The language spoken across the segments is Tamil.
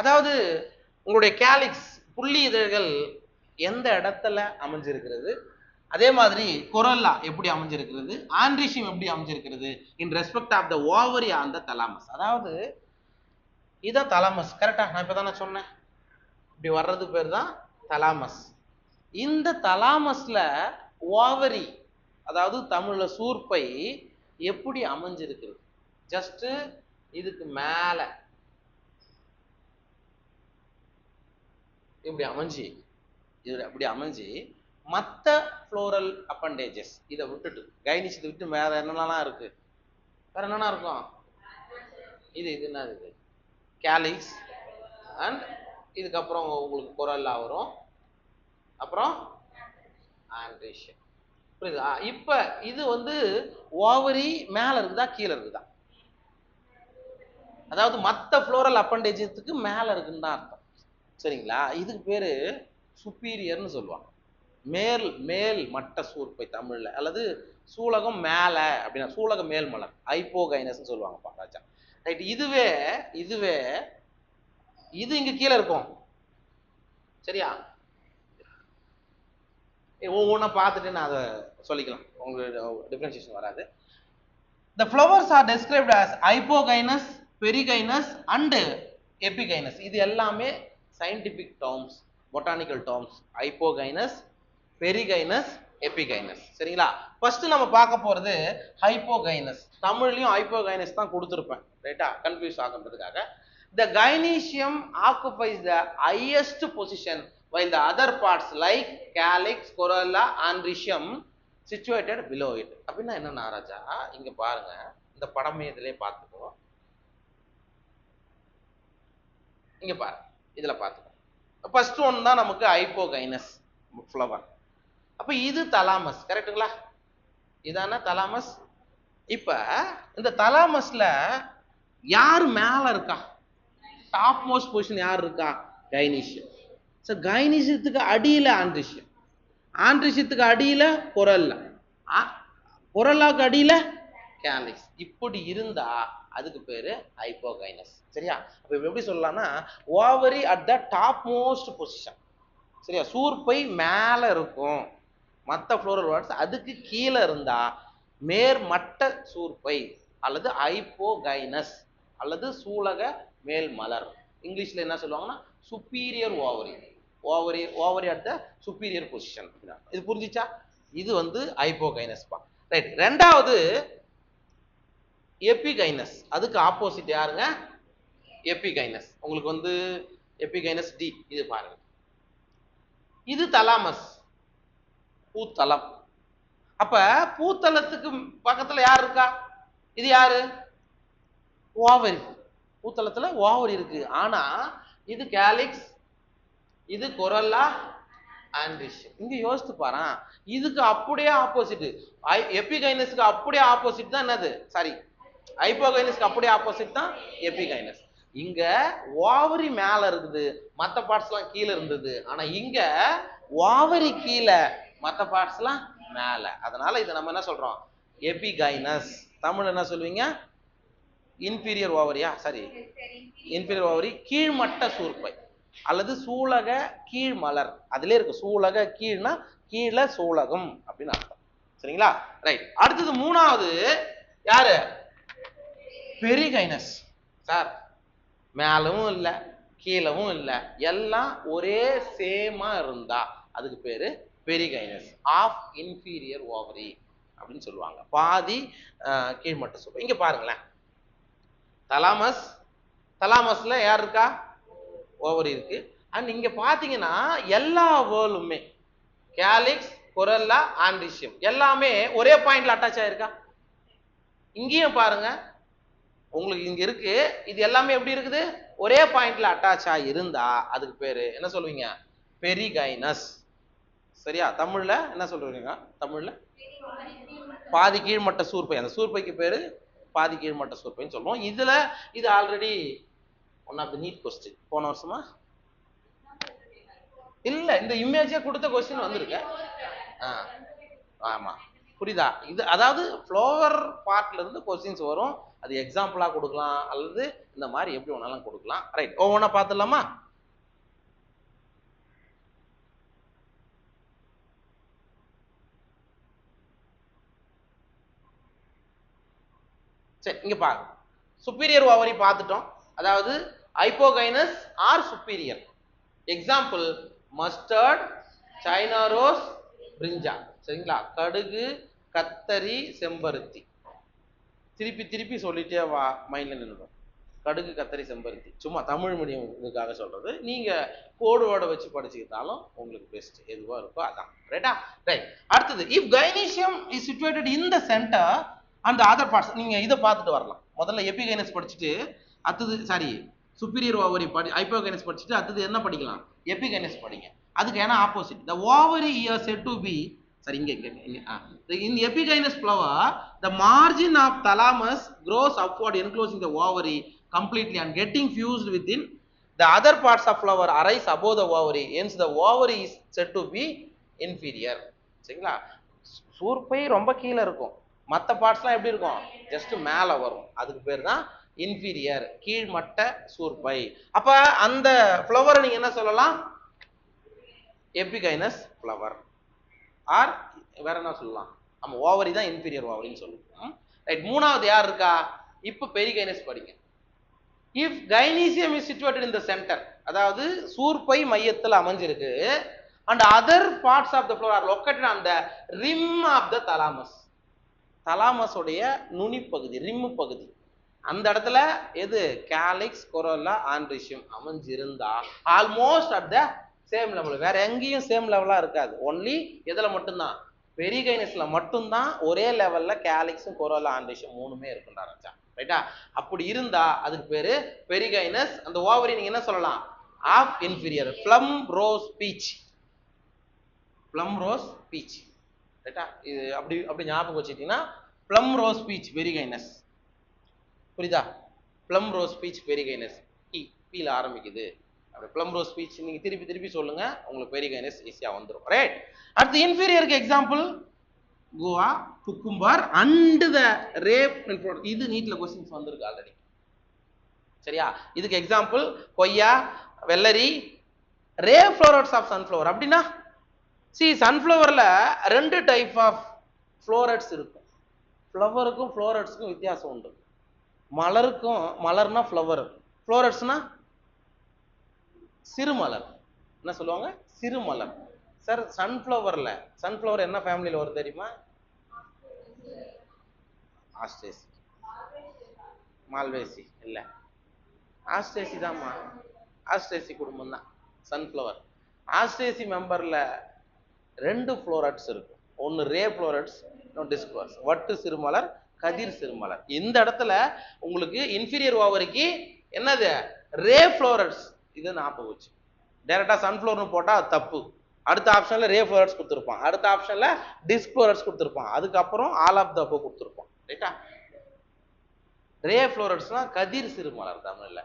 அதாவது உங்களுடைய கேலிக்ஸ் புள்ளி இதழ்கள் எந்த இடத்துல அமைஞ்சிருக்கிறது, அதே மாதிரி கொரல்லா எப்படி அமைஞ்சிருக்கிறது, ஆண்ட்ரிஷியம் எப்படி அமைஞ்சிருக்கிறது in respect of the ovary on the thalamus. அதாவது இதான் தலாமஸ். கரெக்டா? நான் இப்பதானே சொன்னேன், இப்படி வர்றது பேர் தான் தலாமஸ். இந்த தலாமஸ்ல ஓவரி, அதாவது தமிழ்ல சூர்ப்பை எப்படி அமைஞ்சிருக்கிறது, ஜஸ்ட் இதுக்கு மேல இப்படி அமைஞ்சு, இது அப்படி அமைஞ்சு மற்ற ஃப்ளோரல் அப்பண்டேஜஸ் இதை விட்டுட்டு, கைனிஷத்தை விட்டு வேற என்னென்னலாம் இருக்கு, வேற என்னென்ன இருக்கும், இது என்ன இது கேலிக்ஸ் அண்ட் இதுக்கப்புறம் உங்களுக்கு கொரல்லா வரும், அப்புறம் ஆண்ட்ரிஷியம். புரியுதா? இப்ப இது வந்து ஓவரி மேல இருக்குதா கீழே இருக்குதா, அதாவது மற்ற ஃப்ளோரல் அப்பண்டேஜத்துக்கு மேல இருக்குன்னு தான் அர்த்தம். சரிங்களா? இதுக்கு பேரு சுப்பீரியர்னு சொல்லுவாங்க. மேல் மேல் மட்ட சூர்ப்பை தமிழ்ல, அல்லது சூலகம் மேல அப்படின்னா சூலக மேல் மலர், ஐப்போகைனஸ் சொல்லுவாங்கப்பா ராஜா. ரைட். இதுவே இதுவே இது இங்க கீழே இருக்கும். சரியா? ஒவ்வொன்றா பார்த்துட்டு நான் அதை சொல்லிக்கலாம், உங்களுக்கு டிஃபரன்சியேஷன் வராது. The flowers are described as hypogynous, perigynous and epigynous. இது எல்லாமே scientific terms, botanical terms. Hypogynous, perigynous, epigynous. சரிங்களா? ஃபர்ஸ்ட் நம்ம பார்க்க போறது hypogynous. தமிழ்லயும் hypogynous தான் கொடுத்திருப்பேன், ரைட்டா? Confuse ஆகுறதுக்காக. The gynoecium occupies the highest position while the other parts like calyx, corolla, androecium situated below it. அப்படின்னா என்ன ராஜா? இங்க பாருங்க, இந்த படமே இதிலே பார்த்துக்கோ. இங்க பாருங்க, இதுல பார்த்துக்கோ. ஃபர்ஸ்ட் ஒன் தான் நமக்கு ஹைப்போகைனஸ் ஃப்ளவர். அப்ப இது தலாமஸ். கரெக்ட்டுங்களா? இதான தலாமஸ். இப்ப இந்த தலாமஸ்ல யார் மேல இருக்கா? டாப் மோஸ்ட் பொசிஷன் யார் இருக்கா? கைனீசியம். சோ கைனீசியத்துக்கு அடியில ஆண்ட்ரிஷியம், ஆண்ட்ரிஷியத்துக்கு அடியில கொரல்லா, கொரல்லாக்கு அடியில கேலிக்ஸ். இப்படி இருந்தா அதுக்கு பேரு ஹைப்போகைனஸ். சரியா? அப்ப எப்படி சொல்லலாம்னா ovary at the top most position. சரியா? சூர்ப்பை மேல இருக்கும், மற்ற ஃப்ளோரல் வேர்ட்ஸ் அதுக்கு கீழே இருந்தா மேர்மட்ட சூர்ப்பை அல்லது ஹைப்போகைனஸ் அல்லது சூலக மேல் மலர். இங்கிலீஷ்ல என்ன சொல்லுவாங்கன்னா superior ovary, ovary ovary at the superior position. இது புரிஞ்சிச்சா? இது வந்து ஹைப்போகைனஸ் பா. ரைட். ரெண்டாவது எபிகைனஸ். அதுக்கு ஆப்போசிட் யாருங்க? எபிகைனஸ். உங்களுக்கு வந்து எபிகைனஸ் டி. இது பாருங்க, இது தலாமஸ், பூத்தலம். அப்ப பூத்தலத்துக்கு பக்கத்துல யார் இருக்கா? இது யாரு? ஓவரி. பூத்தலத்துல ஓவரி இருக்கு. ஆனா இது கேலிக்ஸ், இது கொரல்லா, ஆண்ட்ரிஷியம். இங்க யோசித்து பாரு, இதுக்கு அப்படியே ஆப்போசிட், எபிகைனஸ்க்கு அப்படியே ஆப்போசிட் தான் என்னது, சாரி ஹைப்போகைனஸ்க்கு அப்படியே ஆப்போசிட் தான் எபிகைனஸ். இங்க ஓவரி மேல இருக்குது, மற்ற பார்ட்ஸ் எல்லாம் கீழே இருந்தது. ஆனா இங்க ஓவரி கீழே, மற்ற பார்ட்ஸ் எல்லாம் மேல. அதனால இதை நம்ம என்ன சொல்றோம்? எபிகைனஸ். தமிழ் என்ன சொல்லுவீங்க? இன்பீரியர் ஓவரியா? சரி, இன்பீரியர் ஓவரி, கீழ்மட்ட சூர்ப்பை அல்லது சூலக கீழ் மலர். அதுல இருக்கு சூலக கீழ்னா கீழே சூலகம் அப்படின்னு அர்த்தம். சரிங்களா? ரைட். அடுத்தது மூணாவது யாரு? பெரிகைனஸ். சார் மேலவும் இல்ல கீழவும் இல்ல, எல்லாம் ஒரே சேமா இருந்தா அதுக்கு பேரு பெரிகைனஸ் ஆஃப் இன்ஃபீரியர் ஓவரி அப்படின்னு சொல்லுவாங்க. பாதி கீழ்மட்ட சூர்ப்பை. இங்க பாருங்களேன், தலாமஸ், தலாமஸ்ல யார் இருக்கா? ஓவரி இருக்கு. அண்ட் இங்க பாத்தீங்கன்னா எல்லா வேர்லுமே கேலிக்ஸ், கொரல்லா, ஆண்ட்ரிஷியம் எல்லாமே ஒரே பாயிண்ட்ல அட்டாச் ஆயிருக்கா? இங்கேயும் பாருங்க, உங்களுக்கு இங்க இருக்கு, இது எல்லாமே எப்படி இருக்குது? ஒரே பாயிண்ட்ல அட்டாச் ஆகி இருந்தா அதுக்கு பேரு என்ன சொல்லுவீங்க? பெரிகைனஸ். சரியா? தமிழ்ல என்ன சொல்றீங்க? தமிழ்ல பாதி கீழ்மட்ட சூர்ப்பை. அந்த சூர்ப்பைக்கு பேரு பாதி கீழ்மட்ட சூர்ப்பைன்னு சொல்லுவோம். இதுல இது already one of the NEET question. போன வருஷமா இல்ல, இந்த இமேஜே கொடுத்த கொஸ்டின் வந்திருக்கு. ஆமா, புரியுதா? இது அதாவது ஃப்ளோவர் பார்ட்ல இருந்து கொஸ்டின்ஸ் வரும், அது எக்ஸாம்பிளா கொடுக்கலாம் அல்லது இந்த மாதிரி எப்படி வேணாலும் கொடுக்கலாம். ரைட், ஒவ்வொன்றா பார்த்துடலாமா? சரி, இங்க பாருங்க. சுப்பீரியர் ஓவரி பார்த்துட்டோம். அதாவது hypogynous or superior. Example mustard, China rose, brinjal. சரிங்களா? கடுகு, கத்தரி, செம்பருத்தி. திருப்பி திருப்பி சொல்லிட்டே வா, மைண்ட்ல நின்றுடும். கடுகு, கத்தரி, செம்பருத்தி. சும்மா தமிழ் மீடியம் இதுக்காக சொல்றது. நீங்க கோடோட வச்சு படிச்சுக்கிட்டாலும் உங்களுக்கு பெஸ்ட் எதுவா இருக்கோ அதான். ரைட்டா? ரைட். அடுத்தது, if gynoecium is situated in the centre and other parts. நீங்க இதை பார்த்துட்டு வரலாம். முதல்ல எபிகைனஸ் படிச்சுட்டு அடுத்தது சுப்பீரியர் ஓவரி ஹைப்போகைனஸ் படிச்சுட்டு அடுத்தது என்ன படிக்கலாம்? எபிகைனஸ் படிங்க. அதுக்கு ஏன்னா opposite. The ovary is set to be in epigynous flower, the margin of thalamus grows upward, enclosing the ovary completely and getting fused within. The other parts of flower arise above the ovary, hence the ovary is said to be inferior. சரிங்களா? சூர்பை ரொம்ப கீழே இருக்கும், மற்ற பார்ட்ஸ்லாம் எப்படி இருக்கும்? ஜஸ்ட் மேலே வரும். அதுக்கு பேர் தான் இன்ஃபீரியர், கீழ்மட்ட சூர்பை. அப்ப அந்த ஃப்ளவரை நீங்க என்ன சொல்லலாம்? எபிகைனஸ் ஃப்ளவர். ஆர் வேற என்ன சொல்லலாம்? நம்ம ஓவரி தான் இன்ஃபீரியர் ஓவரின்னு சொல்லுவோம். ரைட். மூணாவது யார் இருக்கா? இப்போ பெரிகைனஸ் படிங்க. If gynoecium is situated in the centre, அதாவது சூர்பை மையத்தில் அமைஞ்சிருக்கு, and other parts of the flower are located on the rim of the thalamus. Thalamus உடைய நுனி பகுதி, ரிம் பகுதி, அந்த இடத்துல எது? கேலிக்ஸ், கொரோலா, ஆண்ட்ரிஷியம் அமைஞ்சிருந்தா almost at the same level. வேற எங்கேயும் சேம் லெவலா இருக்காது. ஒன்லி எதுல மட்டும்தான்? பெரிகைனஸ்ல மட்டும்தான் ஒரே லெவல்ல கேலிக்ஸும், கொரோலா, ஆண்ட்ரிஷியம் மூணுமே இருக்குன்றாச்சா. ரைட்டா? அப்படி இருந்தா அதுக்கு பேரு பெரிகைனஸ். அந்த ஓவரி நீங்க என்ன சொல்லலாம்? Of inferior. Plum rose peach. Plum rose peach. ரைட்டா? இது அப்படி அப்படி ஞாபகம் வச்சுட்டீங்கன்னா பிளம் ரோஸ் பீச் பெரிகைனஸ். புரியுதா? Plum rose peach perigynous. பீல ஆரம்பிக்குது. பிளம் ரோஸ் பீச் நீங்க திருப்பி திருப்பி சொல்லுங்க, உங்களுக்கு பெரிகைனஸ் ஈஸியா வந்துடும். ரைட். அடுத்து இன்ஃபீரியருக்கு example guava, cucumber and the rape. இது நீட்ல क्वेश्चंस வந்திருக்கு ஆல்ரெடி. சரியா? இதுக்கு எக்ஸாம்பிள் கொய்யா, வெள்ளரி, ரே ஃப்ளோரட்ஸ் ஆஃப் சன்ஃப்ளவர். அப்படின்னா சன்ஃப்ளவர்ல ரெண்டு டைப் ஆஃப் ஃப்ளோரட்ஸ் இருக்கும். ஃப்ளவருக்கும் ஃப்ளோரட்ஸ்க்கும் வித்தியாசம் உண்டு. மலருக்கும், மலர்னா ஃப்ளவர், ஃப்ளோரட்ஸ்னா சிறுமலர். என்ன சொல்லுவாங்க? சிறுமலர். சார் சன்ஃப்ளவர்ல, சன்ஃப்ளவர் என்ன ஃபேமிலியில் வரும் தெரியுமா? ஆஸ்ட்ரேசி. மால்வேசி இல்ல, ஆஸ்ட்ரேசி தான்மா. ஆஸ்ட்ரேசி குடும்பம் தான் சன்ஃப்ளவர். ஆஸ்ட்ரேசி மெம்பர்ல ரெண்டு ஃப்ளோரட்ஸ் இருக்கும். ஒன்னு ரே ஃப்ளோரட்ஸ், இன்னொன்று டிஸ்க் ஃப்ளோரட்ஸ். வட்டு சிறுமலர், கதிர் சிறுமலர். இந்த இடத்துல உங்களுக்கு இன்ஃபீரியர் ஓவரிக்கு என்னது? ரே ஃப்ளோரட்ஸ். இது ஞாபகம் வச்சு டைரக்டா சன்ஃப்ளவர்னு போட்டா அது தப்பு. அடுத்த ஆப்ஷன்ல ரே ஃப்ளோரட்ஸ் கொடுத்துருப்பான், அடுத்த ஆப்ஷன்ல டிஸ்க் ஃப்ளோரட்ஸ் கொடுத்துருப்பான், அதுக்கப்புறம் ஆல் ஆஃப் த அபோவ் கொடுத்துருப்பான். ரைட்டா? ரே ஃப்ளோரட்ஸ்னா கதிர் சிறுமலர் தமிழ்ல,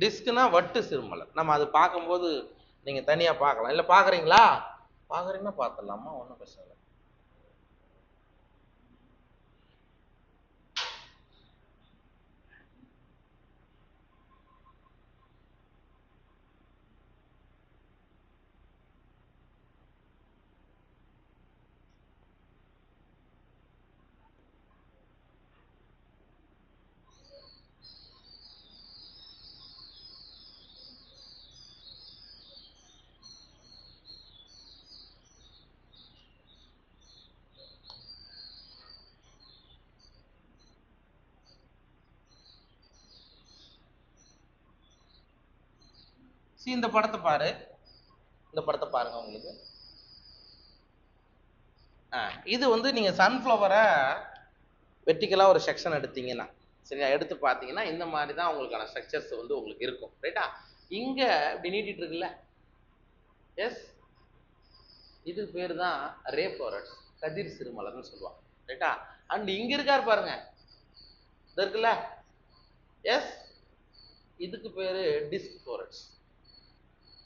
டிஸ்க்னா வட்டு சிறுமலர். நம்ம அது பார்க்கும்போது நீங்க தனியா பார்க்கலாம். இல்ல பாக்குறீங்களா? பாக்குறீங்கன்னா பார்த்துடலாமா, ஒன்றும் பிரச்சனை இல்லை. இந்த படத்தை பாரு, இந்த படத்தை பாருங்க. உங்களுக்கு இது வந்து நீங்க சன்ஃப்ளவரை வெர்டிகலா ஒரு செக்ஷன் எடுத்தீங்கன்னா, சரியா, எடுத்து பார்த்தீங்கன்னா இந்த மாதிரி தான் உங்களுக்கான ஸ்ட்ரக்சர்ஸ் வந்து உங்களுக்கு இருக்கும். ரைட்டா? இங்க இப்படி நீட்டிட்டு இருக்குல்ல, எஸ், இது பேர் தான் ரே ஃப்ளோரட்ஸ், கதிர் சிறுமலர்னு சொல்லுவாங்க. ரைட்டா? அண்ட் இங்க இருக்காரு பாருங்க, இது இருக்குல்ல, எஸ், இதுக்கு பேரு டிஸ்க் ஃப்ளோரட்ஸ்.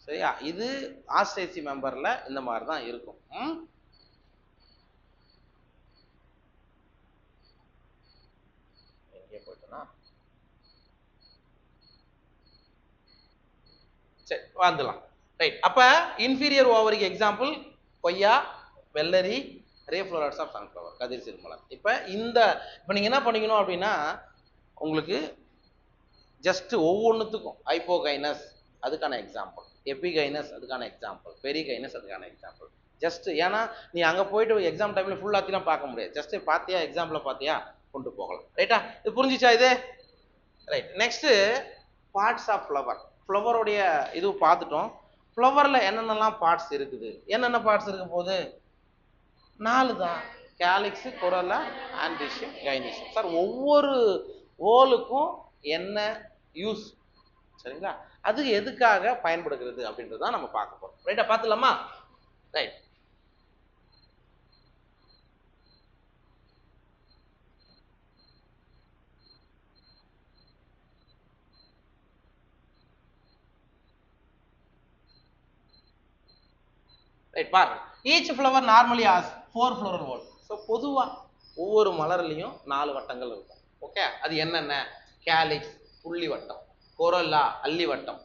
சரியா? இது ஆஸ்ட்ரேசி மெம்பர்ல இந்த மாதிரி தான் இருக்கும். சரி வந்துடலாம். ரைட். அப்ப இன்ஃபீரியர் ஓவரிக்கு எக்ஸாம்பிள் கொய்யா, வெள்ளரி, ரே ஃப்ளோரட்ஸ் ஆஃப் சன்ஃப்ளவர், கதிர் சிறுமலர். இப்ப நீங்க என்ன பண்ணிக்கணும் அப்படின்னா, உங்களுக்கு ஜஸ்ட் ஒவ்வொன்றுத்துக்கும் ஹைப்போகைனஸ் அதுக்கான எக்ஸாம்பிள், எபிகைனஸ் அதுக்கான எக்ஸாம்பிள், பெரிகைனஸ் அதுக்கான எக்ஸாம்பிள். ஜஸ்ட் ஏன்னா நீ அங்க போயிட்டு எக்ஸாம் டைம்ல ஃபுல்லாத்தையும் பார்க்க முடியாது. ஜஸ்ட் பாத்தியா, எக்ஸாம்பிள் பாத்தியா கொண்டு போகலாம். ரைட்டா? இது புரிஞ்சிச்சா இது? Right. Next parts of flower. ஃப்ளவருடைய இது பார்த்துட்டோம். ஃப்ளவர்ல என்னென்னலாம் பார்ட்ஸ் இருக்குது, என்னென்ன பார்ட்ஸ் இருக்க போது 4 தான். Calyx, corolla, androecium, கைனீஷியம். சார் ஒவ்வொரு ஓலுக்கும் என்ன யூஸ், சரிங்களா, அது எதுக்காக பயன்படுகிறது அப்படின்றத நம்ம பார்க்க போறோம். ரைட்டா? பார்த்துலாமா? ரைட். ரைட். பாருங்க. Each flower normally has 4 floral wall. So பொதுவா ஒவ்வொரு மலர்லையும் 4 வட்டங்கள் இருக்கும். ஓகே, அது என்னென்ன? கேலிக்ஸ் புள்ளி வட்டம், கொரோலா அல்லி வட்டம்,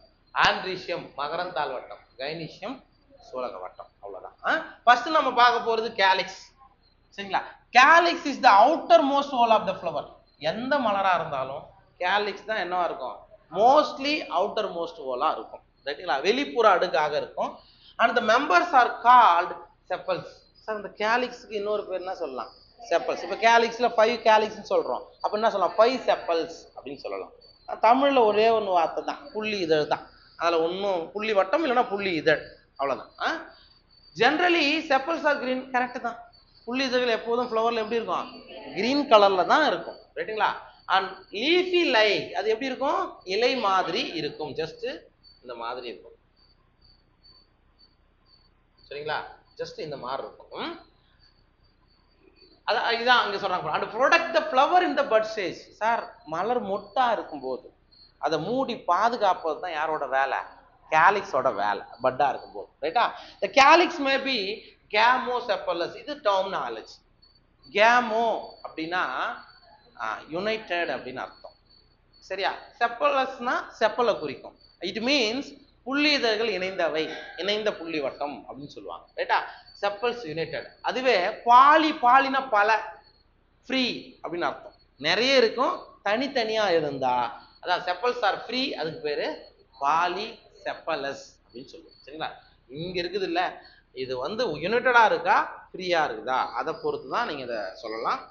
ஆண்ட்ரிஷியம் மகரந்தாள் வட்டம், கைனீஷியம் சோலக வட்டம். அவ்வளவுதான். ஃபர்ஸ்ட் நம்ம பார்க்க போறது கேலிக்ஸ். சரிங்களா? Calyx is the outer most wall of the flower. எந்த மலரா இருந்தாலும் கேலிக்ஸ் தான் என்னவா இருக்கும்? மோஸ்ட்லி அவுட்டர் மோஸ்ட் வாலா இருக்கும். ரைட்டுங்களா? வெளிப்புற அடுக்காக இருக்கும். and the members are called sepals. Sir இந்த கேலிக்ஸ்க்கு இன்னொரு பேர் என்ன சொல்லலாம்? செப்பல்ஸ். இப்போ கேலிக்ஸ்ல 5 கேலிக்ஸ்னு சொல்றோம். அப்ப என்ன சொல்லலாம்? 5 செப்பல்ஸ் அப்படின்னு சொல்லலாம். தமிழ்ல ஒரே ஒன்று வார்த்தை தான், புள்ளி இதழ் தான். அதுல ஒன்றும் புள்ளி வட்டம் இல்லைன்னா புள்ளி இதழ், அவ்வளவுதான். Generally sepals are green. Correct தான். புள்ளி இதழ்கள் எப்போதும் ஃப்ளவர்ல எப்படி இருக்கும்? கிரீன் கலர்ல தான் இருக்கும். ரைட்டுங்களா? அண்ட் லீஃபி லை, அது எப்படி இருக்கும்? இலை மாதிரி இருக்கும். ஜஸ்ட் இந்த மாதிரி இருக்கும். சரிங்களா? ஜஸ்ட் இந்த மாதிரி இருக்கும். இதான் அங்க சொல்றாங்க. and protect the flower in the bud stage. Sir மலர் மொட்டா இருக்கும்போது அதை மூடி பாதுகாப்பது தான் யாரோட வேலை? கேலிக்ஸோட வேலை, பட்டா இருக்கும்போது. ரைட்டா? the calyx may be gamosepalous. இது டெர்மினாலஜி. கேமோ அப்படின்னா யுனைடெட் அப்படின்னு அர்த்தம். சரியா? செப்பலஸ்னா செப்பலை குறிக்கும். இட் மீன்ஸ் புள்ளி இதழ்கள் இணைந்தவை, இணைந்த புள்ளி வட்டம் அப்படின்னு சொல்லுவாங்க. ரைட்டா? செப்பல்ஸ் யுனைடெட். அதுவே பாலினா பல, ஃப்ரீ அப்படின்னு அர்த்தம். நிறைய இருக்கும், தனித்தனியா இருந்தா அதான் செப்பல்ஸ் ஆர் ஃப்ரீ. அதுக்கு பேரு பாலி செப்பலஸ் அப்படின்னு சொல்லுவோம். சரிங்களா? இங்க இருக்குது இல்ல, இது யுனைடடா இருக்கா ஃப்ரீயா இருக்குதா அதை பொறுத்து தான் நீங்க இதை சொல்லலாம்.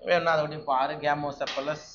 வேணா அதை அப்படி பாரு. கேமோசெப்பலஸ்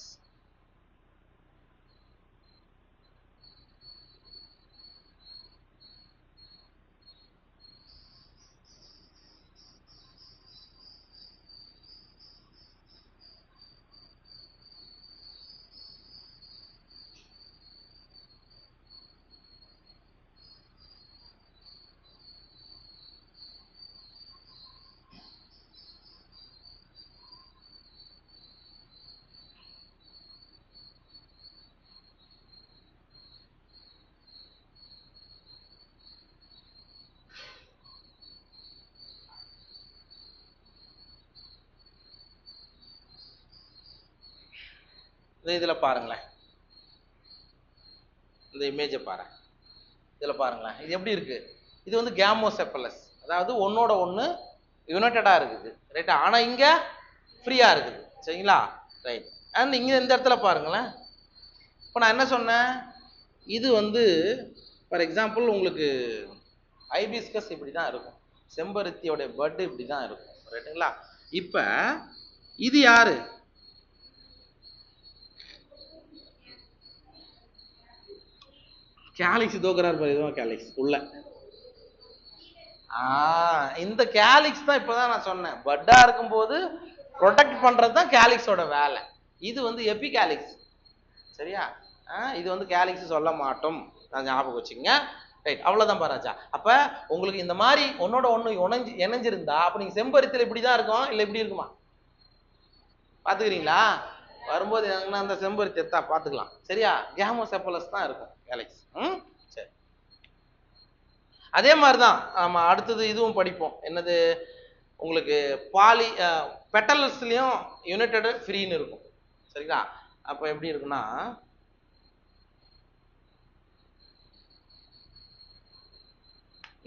இதுல பாருங்களேன், இந்த இமேஜை பாரு. இதுல பாருங்களேன், இது எப்படி இருக்கு? இது கேமோசெப்பலஸ், அதாவது ஒன்னோட ஒண்ணு யுனைடடா இருக்குது. ரைட்டா? ஆனா இங்க ஃப்ரீயா இருக்குது. சரிங்களா? ரைட். அண்ட் இங்க இந்த இடத்துல பாருங்களேன். இப்போ நான் என்ன சொன்னேன்? இது ஃபார் எக்ஸாம்பிள் உங்களுக்கு ஹைபிஸ்கஸ் இப்படி தான் இருக்கும், செம்பருத்தியோட பட் இப்படி தான் இருக்கும். ரைட்டுங்களா? இப்ப இது யாரு? கேலிக்ஸ் தோக்குறாரு பாரு. இதுவும் கேலிக்ஸ் உள்ள. இந்த கேலிக்ஸ் தான் இப்பதான் நான் சொன்னேன், பட்டா இருக்கும்போது ப்ரொடெக்ட் பண்றது தான் கேலிக்ஸோட வேலை. இது எபிகேலிக்ஸ். சரியா? இது கேலிக்ஸ் சொல்ல மாட்டோம், நான் ஞாபகம் வச்சுக்கங்க. ரைட்? அவ்வளவுதான் பாராச்சா. அப்ப உங்களுக்கு இந்த மாதிரி ஒன்னோட ஒண்ணு இணைஞ்சிருந்தா அப்ப நீங்க செம்பருத்தில இப்படிதான் இருக்கும், இல்ல இப்படி இருக்குமா? பாத்துக்கிறீங்களா? வரும்போது அந்த செம்பருத்தி எத்தா பாத்துக்கலாம். சரியா? கேமோசெப்பலஸ் தான் இருக்கும் கேலிக்ஸ். சரி, அதே மாதிரிதான் நம்ம அடுத்தது இதுவும் படிப்போம். என்னது? உங்களுக்கு பெட்டல்ஸ்லயும் யுனைடெட் ஃப்ரீன்னு இருக்கும். சரிங்களா? அப்ப எப்படி இருக்குன்னா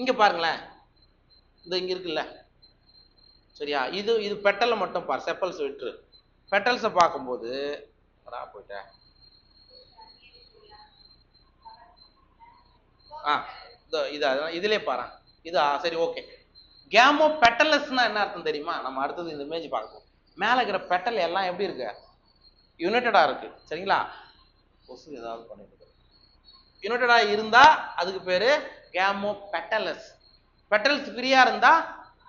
இங்க பாருங்களேன், இந்த இங்க இருக்குல்ல, சரியா? இது இது பெட்டலை மட்டும் பாரு, செப்பல்ஸ் விட்டுரு. பெட்டல்ஸை பார்க்கும்போது போயிட்ட இது இதுலயே பாரு. இது சரி, ஓகே. கேமோ பெட்டலஸ்னா என்ன அர்த்தம் தெரியுமா? நம்ம அடுத்தது இந்த இமேஜ் பார்க்கணும். மேல இருக்கிற பெட்டல் எல்லாம் எப்படி இருக்கு? யுனைட்டடா இருக்கு, சரிங்களா? கொசு ஏதாவது பண்ணிட்டு யுனைட்டடா இருந்தா அதுக்கு பேரு கேமோ பெட்டலஸ். பெட்டல்ஸ் ஃப்ரீயா இருந்தா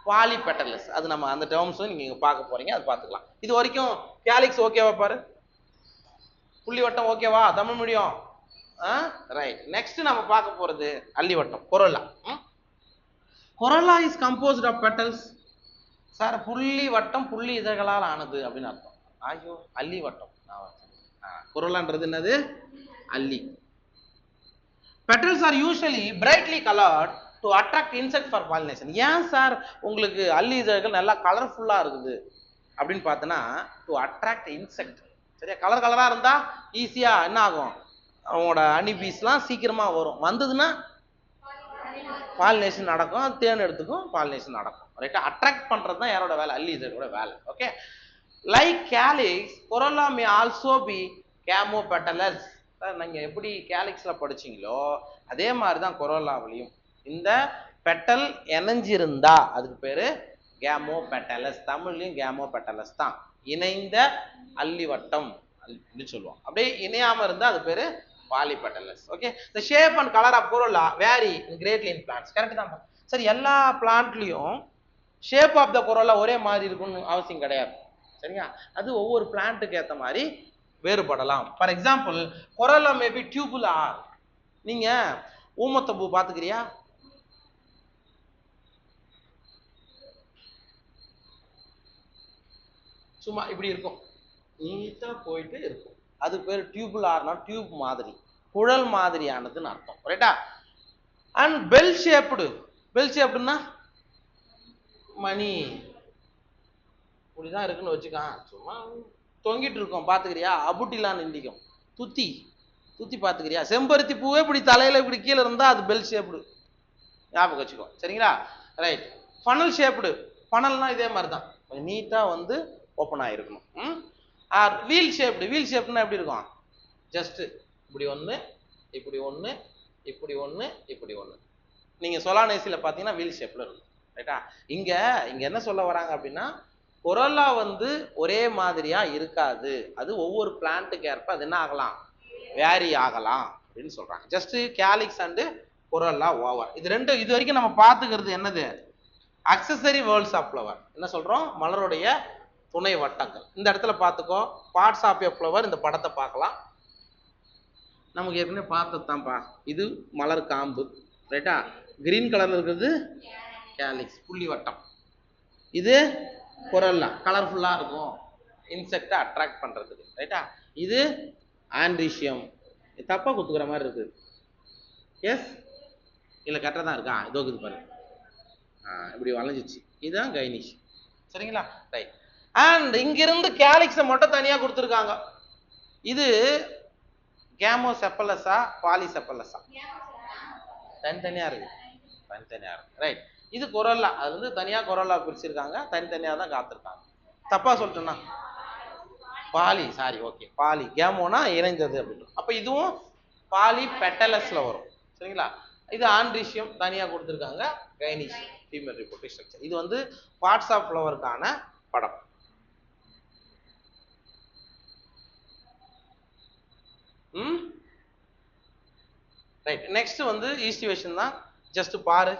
பாலி பெட்டலஸ். அது நம்ம அந்த டேர்ம்ஸ் நீங்க பார்க்க போறீங்க, அது பார்த்துக்கலாம். இது வரைக்கும் கேலிக்ஸ் ஓகேவா பாரு? புள்ளி வட்டம் ஓகேவா? தமிழ் மீடியம். ரைட். நெக்ஸ்ட் நம்ம பார்க்க போறது அல்லி வட்டம், corolla. Corolla is composed of petals. சார் புள்ளி வட்டம் புள்ளி இதழ்களால் ஆனது அப்படின்னு அர்த்தம். ஐயோ, அல்லி வட்டம். கொரோலான்றது என்னது? அல்லி. Petals are usually brightly colored to attract insect for pollination. ஏன் சார் உங்களுக்கு அல்லி இதழ்கள் நல்லா கலர்ஃபுல்லா இருக்குது அப்படின்னு பார்த்தனா, டு அட்ராக்ட் இன்செக்ட். சரியா? கலர் கலரா இருந்தா ஈஸியா என்ன ஆகும்? அவங்களோட ஹனி பீஸ்லாம் சீக்கிரமா வரும். வந்ததுன்னா பாலினேஷன் நடக்கும், தேன் எடுத்துக்கும், பாலினேஷன் நடக்கும். ரைட்டா? அட்ராக்ட் பண்றது தான் யாரோட வேலை? அல்லி இதழோட வேலை. Okay. Like calyx, corolla may also be gamopetalous. நீங்க எப்படி கேலிக்ஸ்ல படிச்சீங்களோ அதே மாதிரிதான் கொரோலாவிலையும் இந்த பெட்டல் இணைஞ்சிருந்தா அதுக்கு பேரு கேமோபெட்டலஸ். தமிழ்லயும் கேமோபெட்டலஸ் தான். இணைந்த அல்லி வட்டம் அப்படின்னு சொல்லுவோம். அப்படியே இணையாம இருந்தா அது பேரு பாலிபெட்டலஸ். Okay. the shape and color of corolla vary greatly in plants. Correct தான் சரி. எல்லா பிளான்ட்லயும் ஷேப் ஆஃப் த கொரோலா ஒரே மாதிரி இருக்கும்னு அவசியம் கிடையாது, சரியா? அது ஒவ்வொரு பிளான்ட்டுக்கு ஏற்ற மாதிரி வேறுபடலாம். For example, corolla maybe tubular. நீங்க ஊமத்தம்பூ பாத்துக்கிறியா? சும்மா இப்படி இருக்கும், நீட்டா போயிட்டு இருக்கும். அது பேர் டியூபுலார்னா டியூப் மாதிரி, குழல் மாதிரியானதுன்னு அர்த்தம். ரைட்டா? And bell shaped. பெல் ஷேப்டுன்னா மணி இப்படிதான் இருக்குன்னு வச்சுக்கான். சும்மா தொங்கிட்டு இருக்கோம், பாத்துக்கிறியா? அபுட்டிலான்னு இண்டிக்கும். துத்தி துத்தி பாத்துக்கிறியா? செம்பருத்தி பூவே இப்படி தலையில இப்படி கீழே இருந்தா அது பெல் ஷேப்டு, ஞாபகம் வச்சுக்கோ, சரிங்களா? ரைட். Funnel shaped. ஃபனல்னா இதே மாதிரி தான், கொஞ்சம் நீட்டா வந்து ஓப்பன் ஆகிருக்கணும். Wheel shaped. வீல் ஷேப்டுனா எப்படி இருக்கும்? ஜஸ்ட் இப்படி ஒன்று, இப்படி ஒன்று, இப்படி ஒன்று, இப்படி ஒன்று. நீங்க சொலானேசில பார்த்தீங்கன்னா வீல் ஷேப்ல இருக்கும். ரைட்டா? இங்க இங்க என்ன சொல்ல வராங்க அப்படின்னா, கொரோலா வந்து ஒரே மாதிரியா இருக்காது, அது ஒவ்வொரு பிளான்ட்டுக்கு ஏற்ப அது என்ன ஆகலாம்? வேரி ஆகலாம் அப்படின்னு சொல்றாங்க. Just calyx and corolla over. இது ரெண்டு இது வரைக்கும் நம்ம பார்த்துக்கிறது என்னது? Accessory whorls of flower. என்ன சொல்றோம்? மலருடைய துணை வட்டங்கள். இந்த இடத்துல பார்த்துக்கோ, பார்ட்ஸ் ஆஃப் எ ஃப்ளவர். இந்த படத்தை பார்க்கலாம். நமக்கு ஏற்கனவே பார்த்ததுதான்ப்பா. இது மலர் காம்பு, ரைட்டா? கிரீன் கலர்ல இருக்கிறது கேலிக்ஸ், புள்ளி வட்டம். இது கொரோலா, கலர்ஃபுல்லா இருக்கும், இன்செக்டை அட்ராக்ட் பண்றதுக்கு, ரைட்டா? இது ஆண்ட்ரீஷியம். தப்பா குத்துக்கிற மாதிரி இருக்கு. எஸ் இல்ல, கரெக்டா தான் இருக்கா? இதோ இது பாரு, இப்படி வளைஞ்சிச்சு. இதுதான் கைனிஷ், சரிங்களா? ரைட். அண்ட் இங்கிருந்து கேலிக்ஸை மட்டும் தனியா கொடுத்துருக்காங்க. இது கேமோசெப்பலஸா பாலிசெப்பலஸா? தனித்தனியா இருக்கு, தனித்தனியா இருக்கு. ரைட். இது கொரோலா, அது வந்து தனியா கொரோலா பிரிச்சிருக்காங்க, தனித்தனியா தான் காத்திருக்காங்க. தப்பா சொல்லிட்டேன்னா பாலி, சாரி, ஓகே. பாலி கேமோனா இணைஞ்சது அப்படின்னு. அப்ப இதுவும் பாலி பெட்டலஸ்ல வரும், சரிங்களா? இது ஆண்ட்ரீஷியம் தனியா கொடுத்துருக்காங்க, கைனிஷ் ஃபீமேல் ரிப்ரொடக்டிவ் ஸ்ட்ரக்சர். இது வந்து பார்ட்ஸ் ஆஃப் ஃப்ளவருக்கான படம். ரைட். நெக்ஸ்ட் வந்து ஈஸ்டிவேஷன் தான். ஜஸ்ட் பாரு,